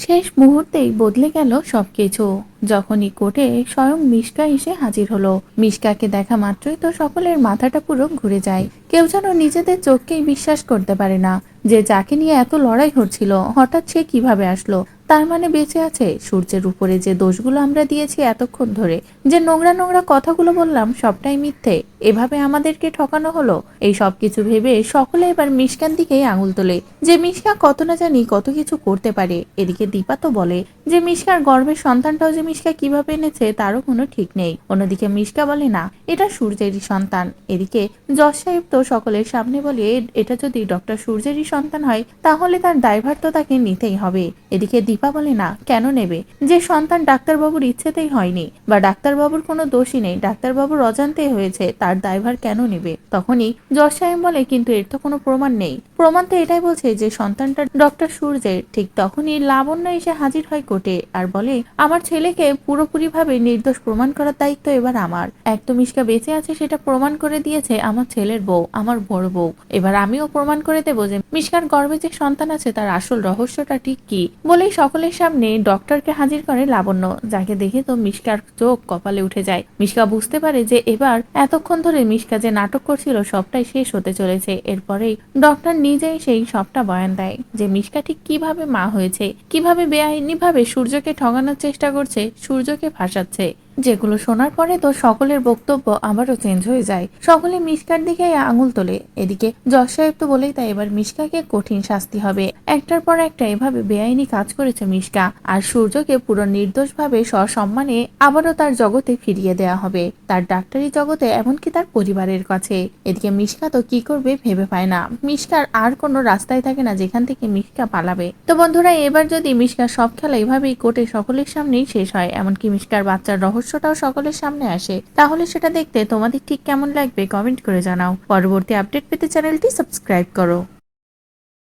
শেষ মুহূর্তেই বদলে গেল সবকিছু। যখনই কোর্টে স্বয়ং মিশকা এসে হাজির হলো, মিশকাকে দেখা মাত্রই তো সকলের মাথাটা পুরো ঘুরে যায়। কেউ যেন নিজেদের চোখকেই বিশ্বাস করতে পারে না যে যাকে নিয়ে এত লড়াই হচ্ছিল হঠাৎ সে কিভাবে আসলো। তার মানে বেঁচে আছে। সূর্যের উপরে যে দোষগুলো আমরা দিয়েছি এতক্ষণ ধরে, যে নোংরা নোংরা কথাগুলো বললাম, সবটাই মিথ্যে। এভাবে আমাদেরকে ঠকানো হলো। এই সবকিছু ভেবে সকলে এবার মিশকার দিকেই আঙুল তোলে যে মিশকা কত না জানি কত কিছু করতে পারে। এদিকে দীপা তো বলে যে মিশকার গর্ভের সন্তানটাও যে মিশকা কিভাবে এনেছে তারও কোনো ঠিক নেই। অন্যদিকে মিশকা বলে না, এটা সূর্যেরই সন্তান। এদিকে জজ সাহেব তো সকলের সামনে বলে এটা যদি ডক্টর সূর্যেরই সন্তান হয় তাহলে তার দায়ভার তো তাকে নিতেই হবে। এদিকে দীপা বলে না, কেন নেবে? যে সন্তান ডাক্তারবাবুর ইচ্ছেতেই হয়নি বা ডাক্তারবাবুর কোনো দোষই নেই, ডাক্তারবাবুর অজান্তেই হয়েছে, তার দায়ভার কেন নেবে? তখনই জজ সাহেব বলে কিন্তু এর তো কোনো প্রমাণ নেই। প্রমাণ তো এটাই বলছে যে সন্তানটা ডক্টর সূর্যের। ঠিক তখনই লাবণ্য এসে হাজির হয় কোর্টে আর বলে আমার ছেলেকে পুরোপুরি ভাবে নির্দোষ প্রমাণ করার দায়িত্ব এবার আমার। এক তো মিশকা বেঁচে আছে সেটা প্রমাণ করে দিয়েছে আমার ছেলের বউ, আমার বড় বউ। এবার আমিও প্রমাণ করে দেবো যে মিশকার গর্ভে যে সন্তান আছে তার আসল রহস্যটা ঠিক কি। বলেই সকলের সামনে ডক্টরকে হাজির করে লাবণ্য, যাকে দেখে তো মিশকার চোখ কপালে উঠে যায়। মিশকা বুঝতে পারে যে এবার এতক্ষণ ধরে মিশকা যে নাটক করছিল সবটাই শেষ হতে চলেছে। এরপরেই ডক্টর নিজেই সেই সবটা বয়ান দেয় যে মিশকা ঠিক কিভাবে মা হয়েছে, কিভাবে বেআইনি ভাবে সূর্যকে ঠগানোর চেষ্টা করছে, সূর্যকে ফাঁসাচ্ছে। যেগুলো শোনার পরে তো সকলের বক্তব্য আবারও চেঞ্জ হয়ে যায়। সকলে মিশকার দিকে আঙুল তোলে। এদিকে জজ সাহেব তো বলেই তাই এবার মিশকাকে কঠিন শাস্তি হবে। একটার পর একটা এভাবে বেআইনি কাজ করেছে মিশকা, আর সূর্যকে পুরো নির্দোষ ভাবে সসম্মানে আবারও তার জগতে ফিরিয়ে দেয়া হবে, তার ডাক্তারি জগতে, এমনকি তার পরিবারের কাছে। এদিকে মিশকা তো কি করবে ভেবে পায় না। মিশকার আর কোনো রাস্তায় থাকে না যেখান থেকে মিশকা পালাবে। তো বন্ধুরা, এবার যদি মিশকার সব খেলা এভাবেই কোর্টে সকলের সামনেই শেষ হয়, এমনকি মিশকার বাচ্চার রহস্যটাও সকলের সামনে আসে, তাহলে সেটা দেখতে তোমাদের ঠিক কেমন লাগবে কমেন্ট করে জানাও। পরবর্তী আপডেট পেতে চ্যানেলটি সাবস্ক্রাইব করো।